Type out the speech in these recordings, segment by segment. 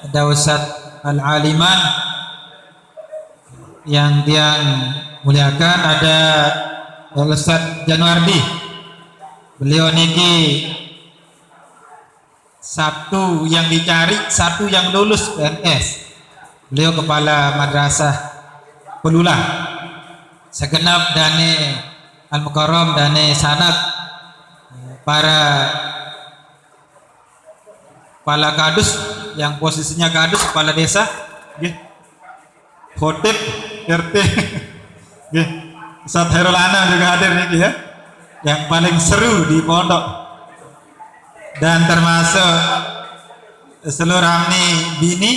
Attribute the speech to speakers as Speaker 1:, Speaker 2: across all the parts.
Speaker 1: ada Ustadz Al-Aliman yang muliakan, ada Ustadz Januardi. Beliau niki satu yang dicari, satu yang lulus PNS. Beliau kepala madrasah Pelula. Segenap dane Al-Mukarram, dane sanad para kepala kadus yang posisinya kadus, kepala desa, khotib RT, Ustadz Hairul Anam juga hadir nih ya, yang paling seru di pondok, dan termasuk seluruh Amni Bini.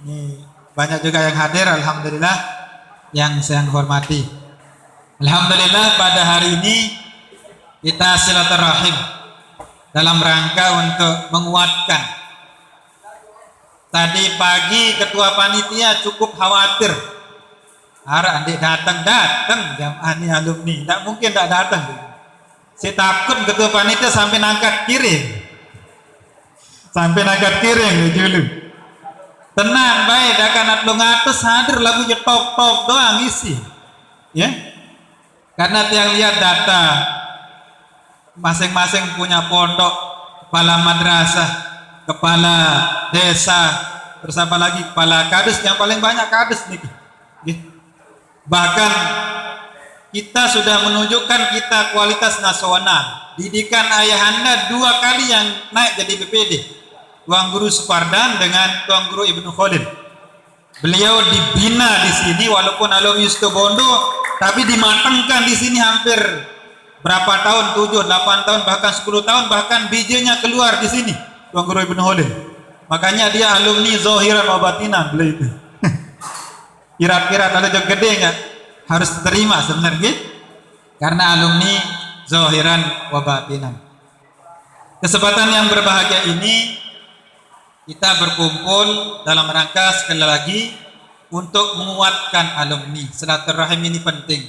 Speaker 1: Ini banyak juga yang hadir, alhamdulillah, yang saya hormati. Alhamdulillah pada hari ini kita silaturahim dalam rangka untuk menguatkan. Tadi pagi ketua panitia cukup khawatir, adik datang jamaah ini alumni, tidak mungkin tidak datang. Saya takut ketua panitia sampai nangkat kiring dulu. Tenang baik, akan lu ngatus hadir lagu tok doang isi, ya. Karena yang lihat data masing-masing punya pondok, kepala madrasah, kepala desa, terus apa lagi kepala kadus, yang paling banyak kadus nih. Bahkan kita sudah menunjukkan kita kualitas nasional. Didikan ayahanda 2 kali yang naik jadi BPD, Tuan Guru Supardan dengan Tuan Guru Ibnu Khalil. Beliau dibina di sini walaupun alumni Situbondo, tapi dimatangkan di sini hampir berapa tahun, 7, 8 tahun, bahkan 10 tahun, bahkan bijinya keluar di sini Tuan Guru Ibnu Khalil. Makanya dia alumni Zohiran wa Batinan beliau itu. Kira-kira ada jog gede nggak? Harus terima sebenarnya, karena alumni Zohiran wa Batinan. Kesempatan yang berbahagia ini kita berkumpul dalam rangka sekali lagi untuk menguatkan alumni. Silaturahim ini penting.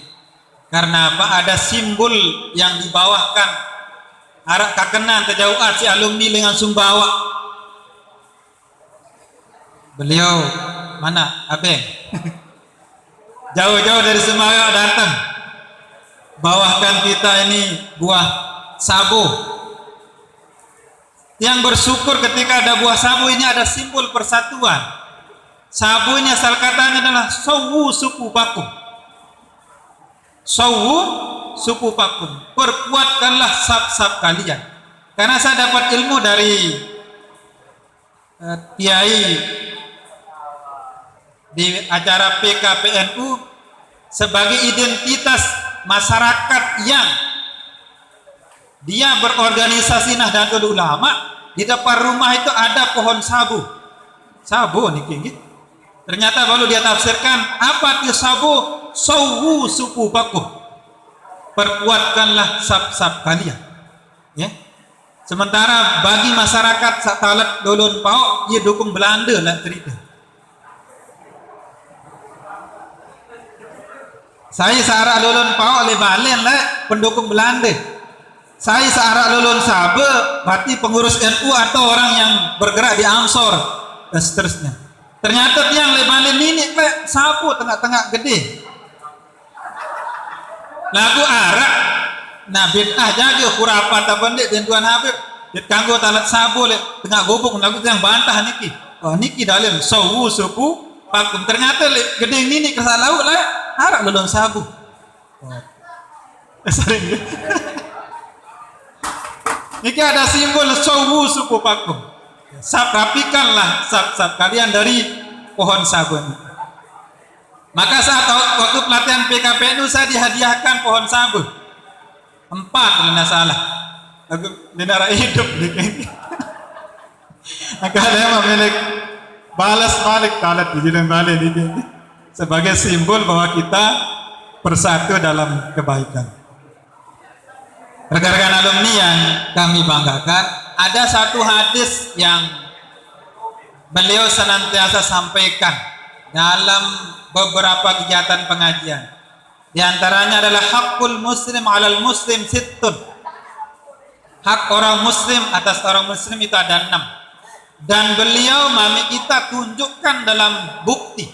Speaker 1: Karena apa? Ada simbol yang dibawahkan. Arak kakenan terjauh si alumni dengan Sumbawa. Beliau mana? Abeng. Jauh-jauh dari Sumbawa datang. Bawahkan kita ini buah sabu. Yang bersyukur ketika ada buah sabu ini, ada simbol persatuan. Sabu ini asal katanya adalah sawu suku bakum. Sawu suku bakum. Perkuatkanlah sab-sab kalian. Karena saya dapat ilmu dari kiai di acara PKPNU sebagai identitas masyarakat yang dia berorganisasi Nahdlatul Ulama. Di depan rumah itu ada pohon sabu. Sabu nih gitu. Ternyata baru dia tafsirkan apa itu sabu? Sawu suku baku. Perkuatkanlah sab-sab kalian. Ya. Sementara bagi masyarakat Satalat Dolon Pau, dia dukung Belanda lah cerita. Saya searah Dolon Pau oleh Balen lah pendukung Belanda. Saya searah lulun Sabe, berarti pengurus NU atau orang yang bergerak di Ansor dan seterusnya. Ternyata yang lebanin ini sapu tengah-tengah gede. Lagu arak, nah bid'ah jaga khurafat apa ndek dan Tuan Habib. Dit kanggo talat sabu le tengah gobok lagu yang bantah niki. Oh niki dalil sawu suku pakum. Ternyata gede ini kesalau lah arak lulun sabu. Oh. Sering. Niki ada simbol sawu suku pakum. Rapikanlah sab-sab kalian dari pohon sabu. Maka saat waktu pelatihan PKPNU saya dihadiahkan pohon sabu 4 kalau tidak salah. Di darah hidup. Maka saya memiliki balas balik talat di jalan balik ini sebagai simbol bahwa kita bersatu dalam kebaikan. Rekan-rekan alumni yang kami banggakan, ada satu hadis yang beliau senantiasa sampaikan dalam beberapa kegiatan pengajian. Di antaranya adalah hakul muslim alal muslim sittun. Hak orang muslim atas orang muslim itu ada 6. dan beliau mami kita tunjukkan dalam bukti,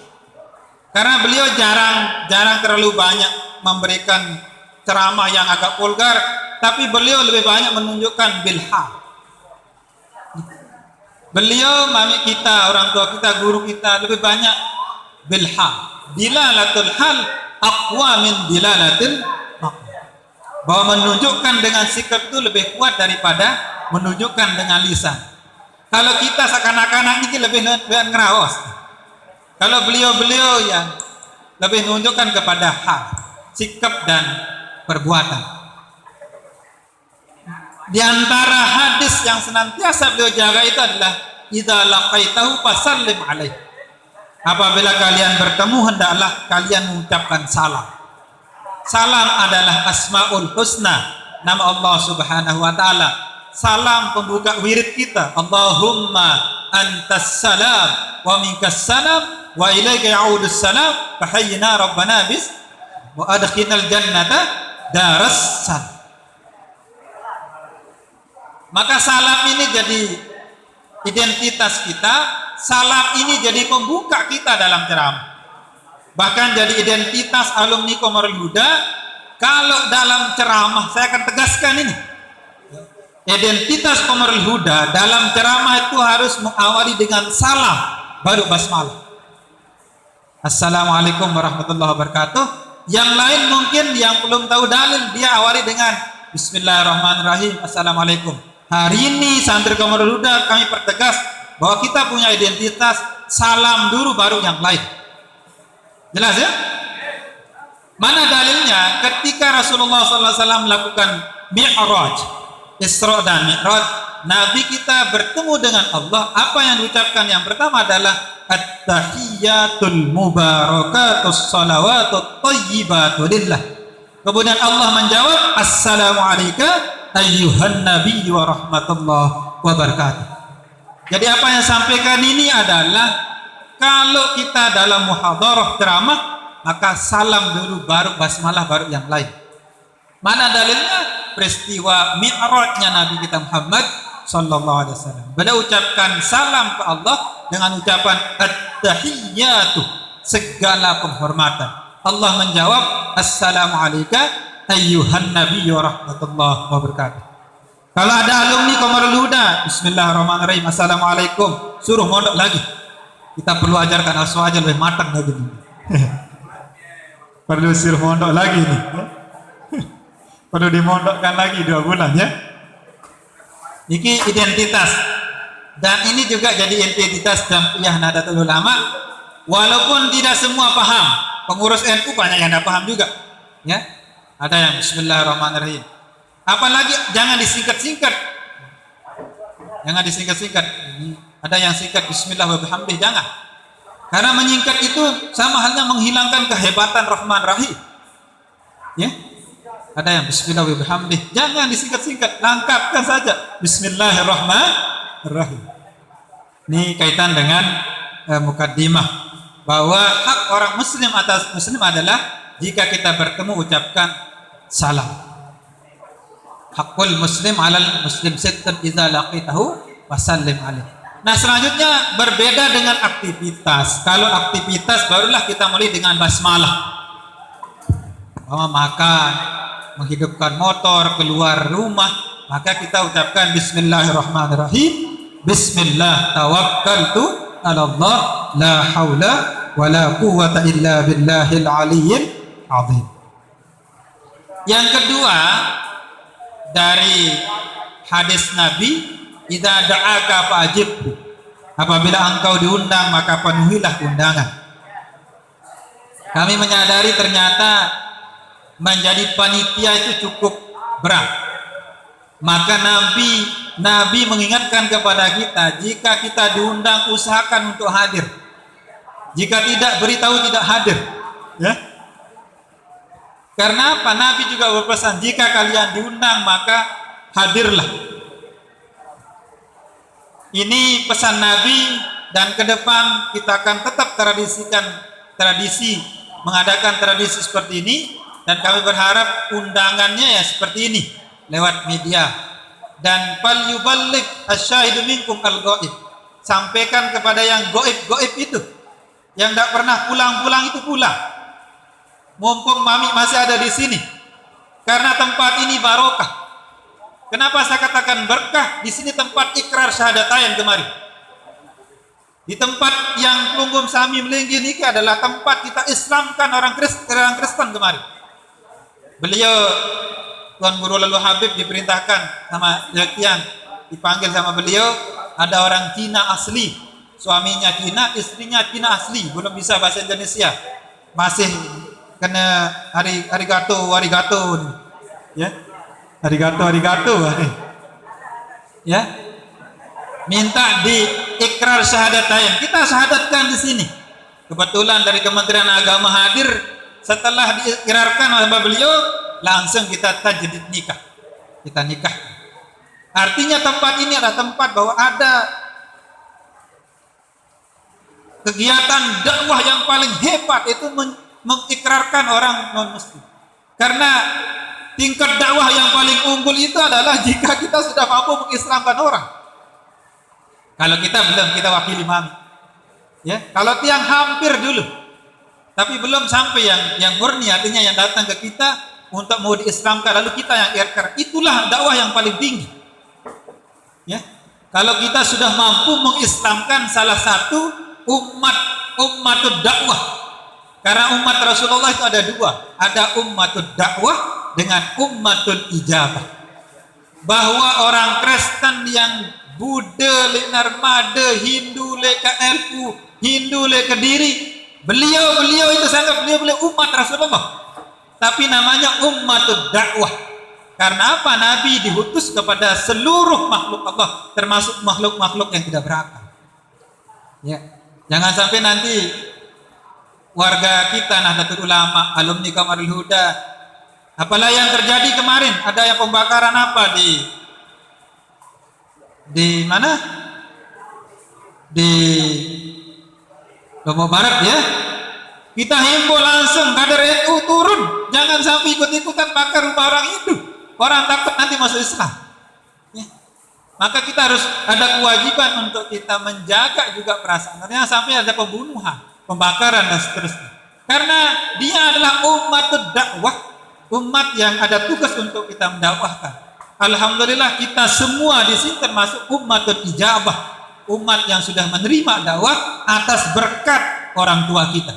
Speaker 1: karena beliau jarang terlalu banyak memberikan ceramah yang agak vulgar, tapi beliau lebih banyak menunjukkan bilhal. Beliau mami kita, orang tua kita, guru kita lebih banyak bilhal. Dilalatul hal aqwa min dilalatil maqal, bahwa menunjukkan dengan sikap itu lebih kuat daripada menunjukkan dengan lisan. Kalau kita seakan-akan ini lebih ngerawas. Kalau beliau yang lebih menunjukkan kepada hal, sikap dan perbuatan. Di antara hadis yang senantiasa beliau jaga itu adalah idza laqaitahu fasallim alaih. Apabila kalian bertemu hendaklah kalian mengucapkan salam. Salam adalah asmaul husna, nama Allah Subhanahu wa taala. Salam pembuka wirid kita. Allahumma antas salam wa minkas salam wa ilaika ya'udus salam fahayyina rabbana bis wa adkhilnal jannata daras salam. Maka salam ini jadi identitas kita, salam ini jadi pembuka kita dalam ceramah. Bahkan jadi identitas alumni Qomarul Huda. Kalau dalam ceramah, saya akan tegaskan ini, identitas Qomarul Huda dalam ceramah itu harus mengawali dengan salam, baru basmalah. Assalamualaikum warahmatullahi wabarakatuh. Yang lain mungkin yang belum tahu dalil, dia awali dengan Bismillahirrahmanirrahim, Assalamualaikum. Hari ini santri Qomarul Huda kami pertegas bahwa kita punya identitas salam dulu baru yang lain. Jelas ya? Mana dalilnya? Ketika Rasulullah SAW melakukan Mi'raj, Isra dan Mi'raj, Nabi kita bertemu dengan Allah. Apa yang diucapkan yang pertama adalah At-tahiyyatul mubarakatus salawatut thayyibatu lillah. Kemudian Allah menjawab, Assalamualaikum ayyuhan nabi wa rahmatullah wa barakatuh. Jadi apa yang sampaikan ini adalah kalau kita dalam muhadarah ceramah, maka salam dulu baru basmalah baru yang lain. Mana dalilnya? Peristiwa Mi'rajnya Nabi kita Muhammad sallallahu alaihi wasallam. Beliau ucapkan salam ke Allah dengan ucapan at-tahiyyatu, segala penghormatan. Allah menjawab, Assalamualaikum ayyuhan nabi wa rahmatullah wa barakatuh. Kalau ada alumni Qomarul Huda, Bismillahirrahmanirrahim, Assalamualaikum, suruh mondok lagi. Kita perlu ajarkan aswa aja lebih matang lagi nih. Perlu suruh mondok lagi nih. Perlu dimondokkan lagi 2 bulan ya. Ini identitas. Dan ini juga jadi identitas Jam'iyah Nahdlatul Ulama. Walaupun tidak semua paham, pengurus NU banyak yang tidak paham juga. Ya, ada yang Bismillahirrahmanirrahim. Apalagi jangan disingkat-singkat. Jangan disingkat-singkat. Ada yang singkat Bismillah wa bihamdih, jangan. Karena menyingkat itu sama halnya menghilangkan kehebatan Rahman Rahim. Ya. Ada yang Bismillah wa bihamdih, jangan disingkat-singkat, lengkapkan saja Bismillahirrahmanirrahim. Ini kaitan dengan mukaddimah bahwa hak orang muslim atas muslim adalah jika kita bertemu ucapkan salam. Hakul muslim alal muslim sittun idza laqitahu wasallim alaihi. Nah, selanjutnya berbeda dengan aktivitas. Kalau aktivitas barulah kita mulai dengan basmalah. Makan, menghidupkan motor, keluar rumah, maka kita ucapkan Bismillahirrahmanirrahim. Bismillah tawakkaltu ala Allah, la haula wala quwwata illa billahil aliyyil azim. Yang kedua dari hadis Nabi, idza da'aka fa'ajibhu, apabila engkau diundang maka penuhilah undangan. Kami menyadari ternyata menjadi panitia itu cukup berat. Maka Nabi mengingatkan kepada kita, jika kita diundang usahakan untuk hadir. Jika tidak, beritahu tidak hadir. Ya. Karena apa? Nabi juga berpesan, jika kalian diundang maka hadirlah. Ini pesan Nabi, dan ke depan kita akan tetap tradisi mengadakan tradisi seperti ini, dan kami berharap undangannya ya seperti ini lewat media. Dan fal yuballigh asy-syahidu minkum al-ghaib, sampaikan kepada yang goib-goib itu, yang tidak pernah pulang-pulang itu pulang. Mumpung mami masih ada di sini, karena tempat ini barokah. Kenapa saya katakan berkah? Di sini tempat ikrar syahadatain kemarin. Di tempat yang Pelunggum Sami Melinggi ini adalah tempat kita Islamkan orang Kristen kemarin. Beliau Tuan Guru Lalu Habib diperintahkan sama Jakian, dipanggil sama beliau, ada orang Cina asli, suaminya Cina, istrinya Cina asli, belum bisa bahasa Indonesia, masih kena arigato ya, arigato ya, minta di ikrar syahadatain, kita syahadatkan di sini. Kebetulan dari Kementerian Agama hadir, setelah diikrarkan oleh beliau langsung kita tajdid nikah, kita nikah. Artinya tempat ini adalah tempat bahwa ada kegiatan dakwah yang paling hebat, itu mengikrarkan orang non muslim. Karena tingkat dakwah yang paling unggul itu adalah jika kita sudah mampu mengislamkan orang. Kalau kita belum, kita wakili mami. Ya, kalau tiang hampir dulu, tapi belum sampai yang murni, artinya yang datang ke kita untuk mau diislamkan, lalu kita yang ikrar, itulah dakwah yang paling tinggi. Ya, kalau kita sudah mampu mengislamkan salah satu ummatud dakwah, karena umat Rasulullah itu ada dua, ada ummatud dakwah dengan ummatul ijabah. Bahwa orang Kristen yang Buddha le Narmada, Hindu le KLU, Hindu le Kediri, beliau itu sangat beliau umat Rasulullah, tapi namanya ummatud dakwah. Karena apa? Nabi diutus kepada seluruh makhluk Allah, termasuk makhluk-makhluk yang tidak berakal. Ya, jangan sampai nanti warga kita Nahdlatul Ulama, alumni Kamarul Huda, apalah yang terjadi kemarin, ada yang pembakaran apa di mana? Di Lombok Barat ya. Kita himbau langsung kader NU turun, jangan sampai ikut-ikutan bakar rumah orang Hindu. Orang takut nanti masuk Islam. Ya. Maka kita harus ada kewajiban untuk kita menjaga juga perasaan. Jangan sampai ada pembunuhan, pembakaran dan seterusnya. Karena dia adalah umat dakwah, umat yang ada tugas untuk kita mendakwahkan. Alhamdulillah kita semua di sini termasuk umatul ijabah, umat yang sudah menerima dakwah atas berkat orang tua kita.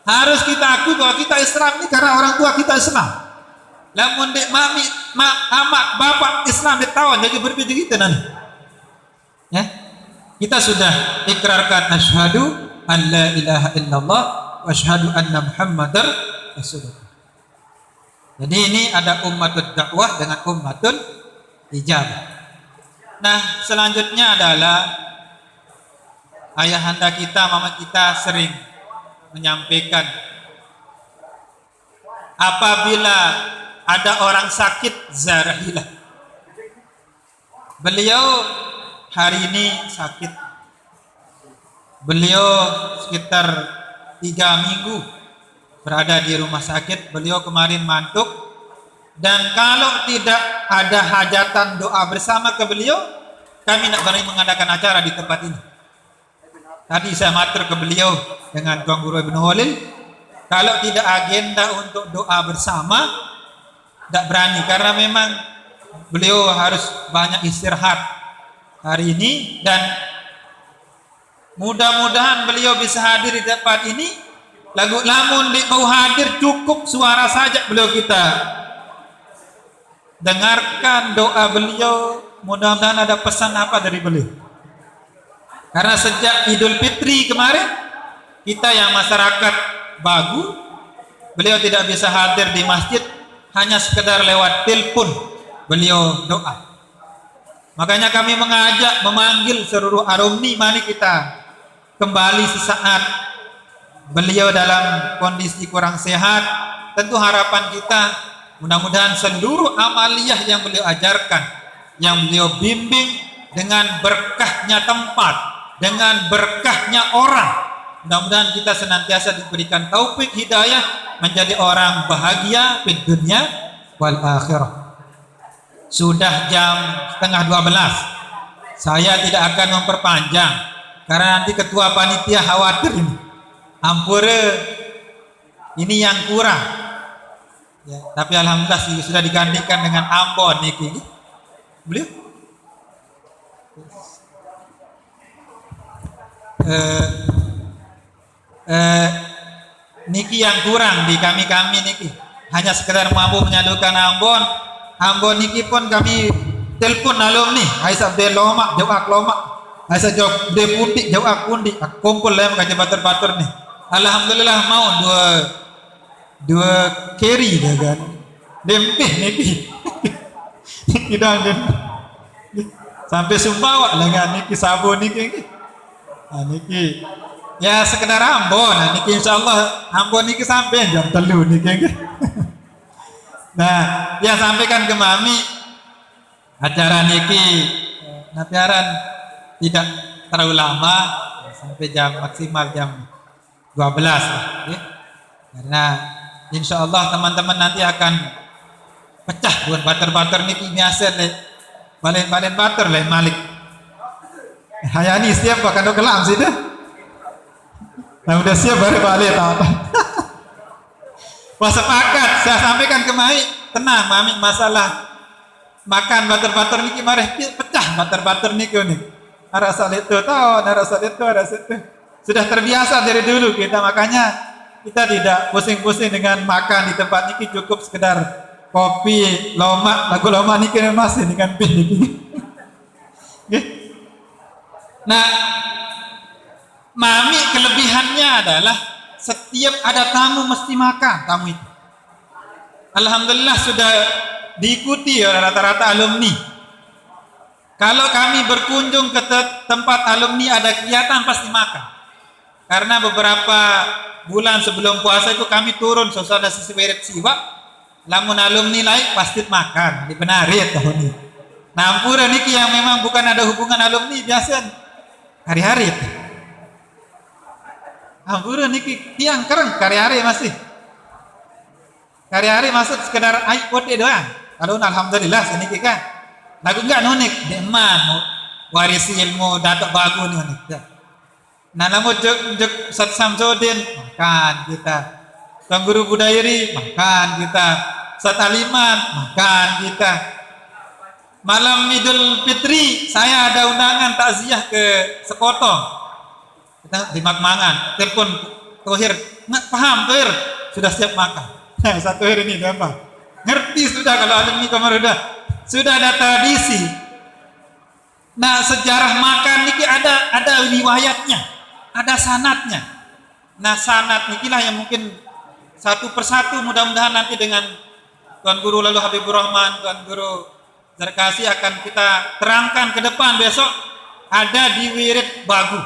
Speaker 1: Harus kita akui bahwa kita Islam ini karena orang tua kita Islam. Lamun dek mami, amat, bapak Islam ditawan jadi berbeda gitu nanti. Ya, kita sudah ikrarkan asyhadu an la ilaha illallah wa asyhadu anna Muhammadar Rasulullah. Jadi ini ada ummatul dakwah dengan ummatul ijabah. Nah, selanjutnya adalah ayahanda kita, mama kita sering menyampaikan apabila ada orang sakit zarahilah. Beliau hari ini sakit. Beliau sekitar 3 minggu berada di rumah sakit. Beliau kemarin mantuk, dan kalau tidak ada hajatan doa bersama ke beliau, kami tidak berani mengadakan acara di tempat ini. Tadi saya matur ke beliau dengan Tuan Guru Ibnu Khalil, kalau tidak agenda untuk doa bersama, tidak berani, karena memang beliau harus banyak istirahat hari ini, dan mudah-mudahan beliau bisa hadir di tempat ini. Lamun mau hadir cukup suara saja beliau kita dengarkan doa beliau, mudah-mudahan ada pesan apa dari beliau. Karena sejak Idul Fitri kemarin, kita yang masyarakat Bagu, beliau tidak bisa hadir di masjid, hanya sekedar lewat telepon beliau doa. Makanya kami memanggil seluruh alumni, mari kita kembali sesaat. Beliau dalam kondisi kurang sehat, tentu harapan kita mudah-mudahan seluruh amaliyah yang beliau ajarkan, yang beliau bimbing, dengan berkahnya tempat, dengan berkahnya orang, mudah-mudahan kita senantiasa diberikan taufik hidayah menjadi orang bahagia di dunia wal akhirah. Sudah jam 11:30, saya tidak akan memperpanjang. karena nanti ketua panitia khawatir ini ampura ini yang kurang ya, tapi alhamdulillah sudah digantikan dengan Ambon niki beliau niki yang kurang di kami niki hanya sekedar mampu menyadukan Ambon niki pun kami telepon alumni Aisyah de lomak jauh lomak Aisyah jauh de putih jauh pundi kumpul lah kaji batur nih alhamdulillah mau dua carry dah kan dempih niki tidak sampai Sumbawa lah kan niki sabun niki niki ya sekedar Ambon niki insyaallah Ambon niki sampai jam 3 niki nah dia sampaikan ke mami acara niki napiaran tidak terlalu lama sampai maksimal jam 12 ya. Karena insyaallah teman-teman nanti akan pecah buat bater niki biasa le balen bater le Malik hayani siap bahkan kelam sih dah nah udah siap baru balik tahu pas sepakat saya sampaikan ke Mami tenang Mami masalah makan bater niki mareh pecah bater niki nih arasa itu sudah terbiasa dari dulu kita makanya kita tidak pusing-pusing dengan makan di tempat niki cukup sekedar kopi lagu loma niki masih dengan pin niki nah Mami kelebihannya adalah setiap ada tamu mesti makan tamu itu. Alhamdulillah sudah diikuti oleh rata-rata alumni. Kalau kami berkunjung ke tempat alumni ada kegiatan pasti makan. Karena beberapa bulan sebelum puasa itu kami turun suasana sisi wirid siwa. Lamun alumni lain pasti makan. Dibenarin tahun ini. Nah ampura niki yang memang bukan ada hubungan alumni biasa hari-hari. Ampura niki tiang kereng hari-hari masih. Hari-hari masuk sekedar air putih doang. Kalau alhamdulillah seniki kan. Lagu enggak nunik deman warisi ilmu datuk bagu nih unik. Nah namun juk Ustaz Samsudin makan kita. Tuan Guru Budairi makan kita. Ustaz Aliman makan kita. Malam Idul Fitri saya ada undangan takziah ke Sekotong. Kita di Makmangan, telepon Tohir, nggak paham Tohir, sudah siap makan. Nah, satu hari ini apa? Ngerti sudah kalau alumni kamar sudah ada tradisi. Nah sejarah makan niki ada riwayatnya, ada sanatnya. Nah sanat nikilah yang mungkin satu persatu mudah-mudahan nanti dengan Tuan Guru lalu Habibur Rahman, Tuan Guru Zarkasi akan kita terangkan ke depan besok ada di Wirid Bagu.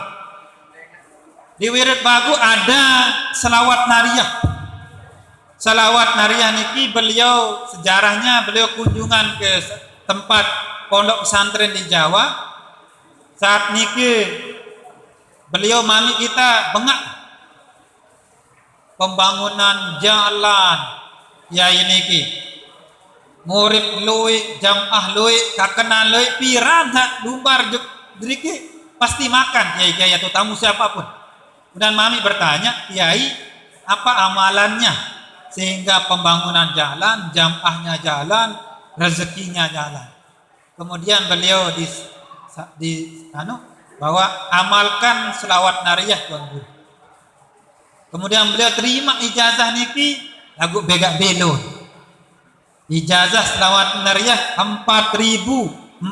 Speaker 1: Di Wirid Bagu ada selawat nariyah. Selawat nariyah niki beliau sejarahnya beliau kunjungan ke tempat pondok pesantren di Jawa. Saat niki beliau mami kita bengak pembangunan jalan ya niki. Murid lui, jamaah lui, kakenan lui, piran tak lumbar driki pasti makan kiai-kiai atau tamu siapapun. Dan mami bertanya, kiai apa amalannya sehingga pembangunan jalan, jamaahnya jalan, rezekinya jalan. Kemudian beliau bahwa amalkan selawat nariyah Tuan Guru. Kemudian beliau terima ijazah niki lagu begak belon. Ijazah selawat nariyah 4.444.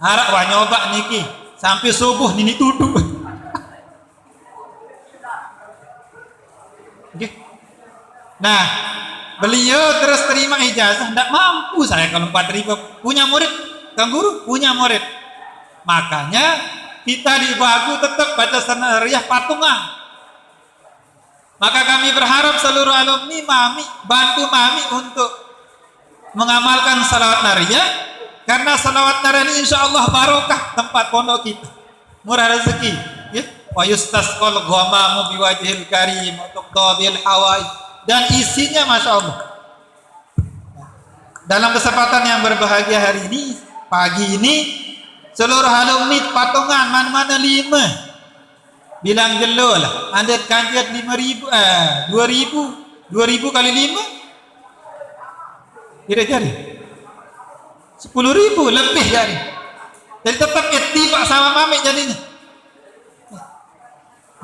Speaker 1: Harap wah nyoba niki sampai subuh nini duduk. Okay. Nah, beliau terus terima ijazah. Tidak mampu saya kalau 4.000 punya murid, Kang Guru punya murid. Makanya kita di Bagu tetap baca sanariyah patungan. Maka kami berharap seluruh alumni bantu mami untuk mengamalkan salawat nariyah. Karena salawat nariyah ini insya Allah barokah tempat pondok kita, murah rezeki. Wa yustasqal ghamamu biwajhil karim untuk dobil hawai dan isinya masya Allah. Dalam kesempatan yang berbahagia hari ini, pagi ini Seluruh alumni patungan mana-mana 5. Bilang jelo lah. Anda kanjat 5.000, 2.000 kali 5. Kira jadi 10.000 lebih jadi. Jadi tetap ittifaq sama mami jadinya.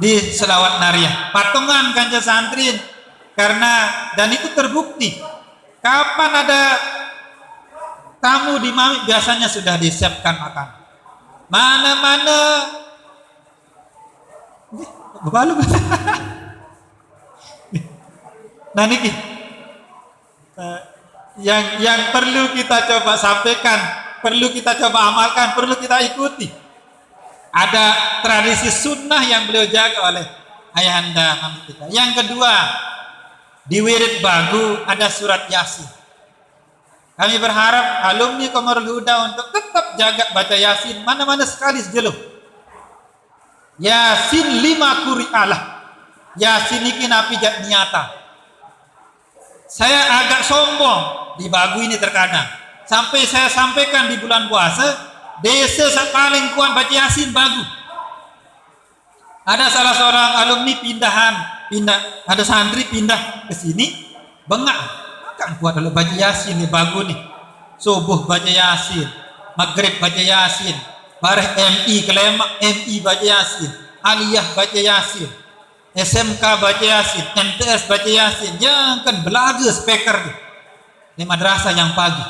Speaker 1: Di selawat Nariyah patungan kanjeng santri, karena dan itu terbukti. Kapan ada tamu di mami biasanya sudah disiapkan makan. Mana-mana bebalu. Nah niki yang perlu kita coba sampaikan, perlu kita coba amalkan, perlu kita ikuti. Ada tradisi sunnah yang beliau jaga oleh ayahanda mami kita. Yang kedua, di wirid bagu ada surat Yasin. Kami berharap alumni Qamarul Huda untuk tetap jaga baca Yasin mana-mana sekali sejeluh. Yasin 5 quri'alah. Yasin ini napi jat niata. Saya agak sombong di bagu ini terkadang. Sampai saya sampaikan di bulan puasa, desa paling kuat baca Yasin bagu. Ada salah seorang alumni ada santri pindah ke sini, bengak. Kan kuat kalau baca Yasin nih bagus nih. Subuh baca Yasin, maghrib baca Yasin, bareh MI kelemak MI baca Yasin, aliyah baca Yasin, SMK baca Yasin, MTS baca Yasin. Yang kan belaga speaker di madrasah yang pagi.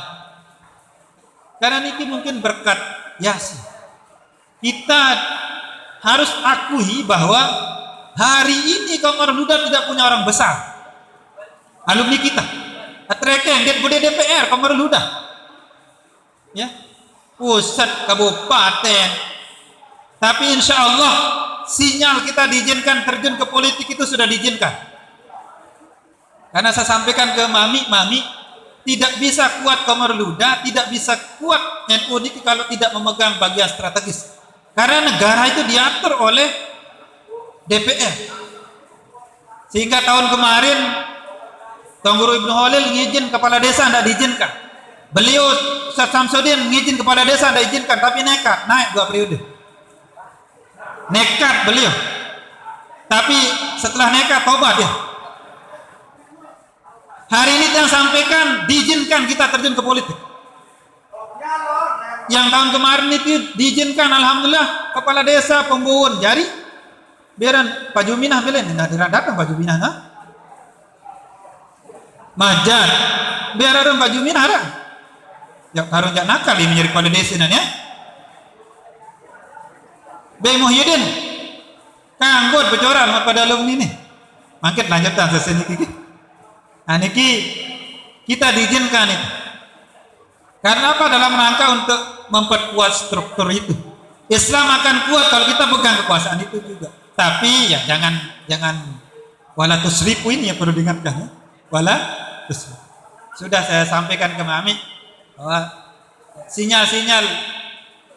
Speaker 1: Karena ini mungkin berkat Yasin. Kita harus akui bahwa hari ini Qamarul Huda tidak punya orang besar. Alumni kita Atrekeng, dia bude DPR, Qamarul Huda. Ya, pusat kabupaten. Tapi insya Allah sinyal kita diizinkan terjun ke politik itu sudah diizinkan. Karena saya sampaikan ke mami tidak bisa kuat Qamarul Huda, tidak bisa kuat NU ini kalau tidak memegang bagian strategis. Karena negara itu diatur oleh DPR. Sehingga tahun kemarin Tuan Guru Ibnu Khalil ngizin kepala desa tidak diizinkan. Beliau Ustaz Samsudin ngizin kepala desa tidak diizinkan, tapi nekat naik 2 periode. Nekat beliau. Tapi setelah nekat tobat dia. Hari ini yang sampaikan diizinkan kita terjun ke politik. Yang tahun kemarin itu diizinkan alhamdulillah kepala desa pembuun jari. Biaran Pak Juminah belen tidak datang Pak Juminah nah. Majar biar ada Pak Juminah ada ya harus jak nakal ini menjadi kepala desa ya. Bey Muhyiddin kanggot bocoran pada alumni ini mangket lanjutan selesai niki. Nah niki kita diizinkan itu karena apa? Dalam rangka untuk memperkuat struktur itu. Islam akan kuat kalau kita pegang kekuasaan itu juga. Tapi ya jangan wala tusrifu ini ya perlu diingatkan ya. Wala tusrifu. Sudah saya sampaikan ke mami bahwa sinyal-sinyal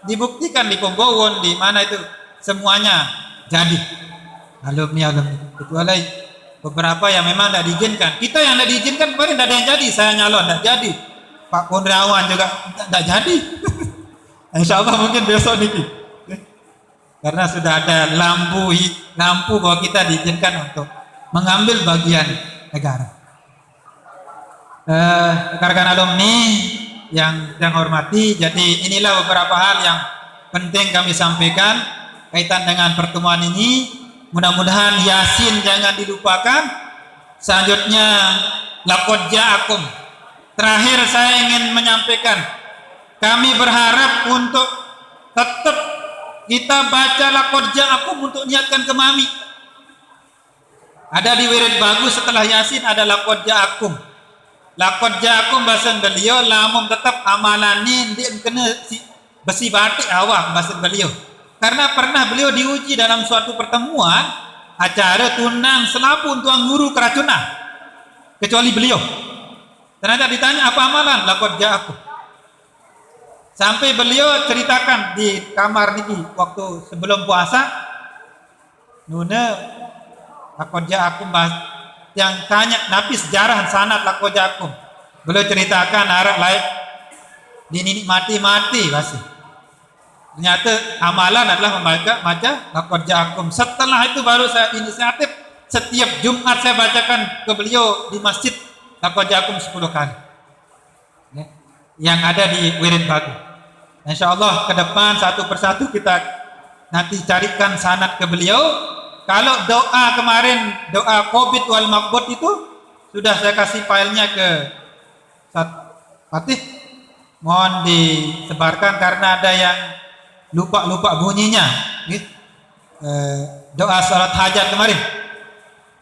Speaker 1: dibuktikan di Pembowon di mana itu semuanya jadi alumni kecuali beberapa yang memang tidak diizinkan. Kita yang tidak diizinkan kemarin tidak ada yang jadi. Saya nyalon tidak jadi, Pak Kondrawan juga tidak jadi. Insya Allah mungkin besok nih karena sudah ada lampu bahwa kita diizinkan untuk mengambil bagian negara. Rekan-rekan alumni yang saya hormati, jadi inilah beberapa hal yang penting kami sampaikan kaitan dengan pertemuan ini. Mudah-mudahan Yasin jangan dilupakan. Selanjutnya laqad ja'akum. Terakhir saya ingin menyampaikan, kami berharap untuk tetap kita baca laqad ja'akum untuk niatkan ke mami. Ada di wirid bagus setelah Yasin ada laqad ja'akum. Laqad ja'akum bahasa beliau lamun tetap amalannya dia kena besi batik awak bahasa beliau. Karena pernah beliau diuji dalam suatu pertemuan acara tunang selapun tuang guru keracunan. Kecuali beliau. Ternyata ditanya apa amalan? Laqad ja'akum. Sampai beliau ceritakan di kamar niki waktu sebelum puasa. Nuna laqad ja'akum yang tanya Nabi sejarah sanad laqad ja'akum. Beliau ceritakan arah lain dinikmati mati masih. Ternyata amalan adalah membaca laqad ja'akum. Setelah itu baru saya inisiatif setiap Jumat saya bacakan ke beliau di masjid laqad ja'akum 10 kali. Ya. Yang ada di Wirid Bagu. Insyaallah ke depan satu persatu kita nanti carikan sanad ke beliau. Kalau doa kemarin, doa Covid wal Maqbud itu sudah saya kasih filenya ke Fatih. Mohon disebarkan karena ada yang lupa bunyinya. Doa salat hajat kemarin.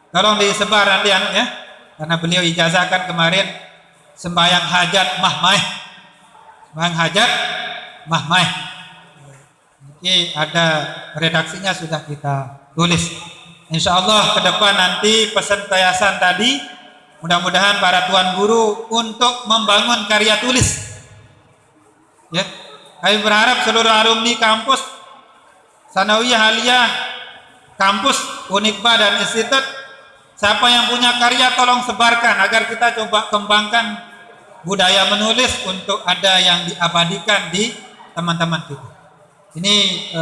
Speaker 1: Tolong disebar nanti ya. Karena beliau ijazahkan kemarin sembahyang hajat mahmai. Sembahyang hajat mahmai. Ini ada redaksinya sudah kita tulis. Insyaallah ke depan nanti pesan yayasan tadi mudah-mudahan para tuan guru untuk membangun karya tulis. Ya. Kami berharap seluruh alumni kampus Sanawiyah Aliyah, kampus Unikba dan institut, siapa yang punya karya tolong sebarkan agar kita coba kembangkan budaya menulis untuk ada yang diabadikan di teman-teman kita. Ini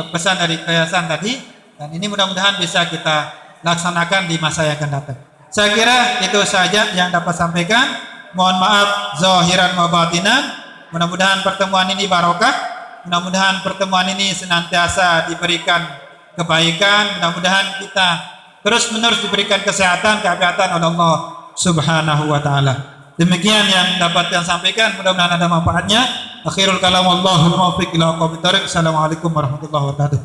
Speaker 1: pesan dari yayasan tadi dan ini mudah-mudahan bisa kita laksanakan di masa yang akan datang. Saya kira itu saja yang dapat sampaikan. Mohon maaf zahiran wa batinan. Mudah-mudahan pertemuan ini barokah. Mudah-mudahan pertemuan ini senantiasa diberikan kebaikan. Mudah-mudahan kita terus-menerus diberikan kesehatan, keafiatan oleh Allah Subhanahu wa taala. Demikian yang dapat saya sampaikan, mudah-mudahan ada manfaatnya. Akhirul kalam wallahul muwaffiq ila aqwamit thoriq. Assalamualaikum warahmatullahi wabarakatuh.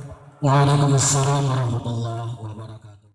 Speaker 2: Waalaikumsalam warahmatullahi wabarakatuh.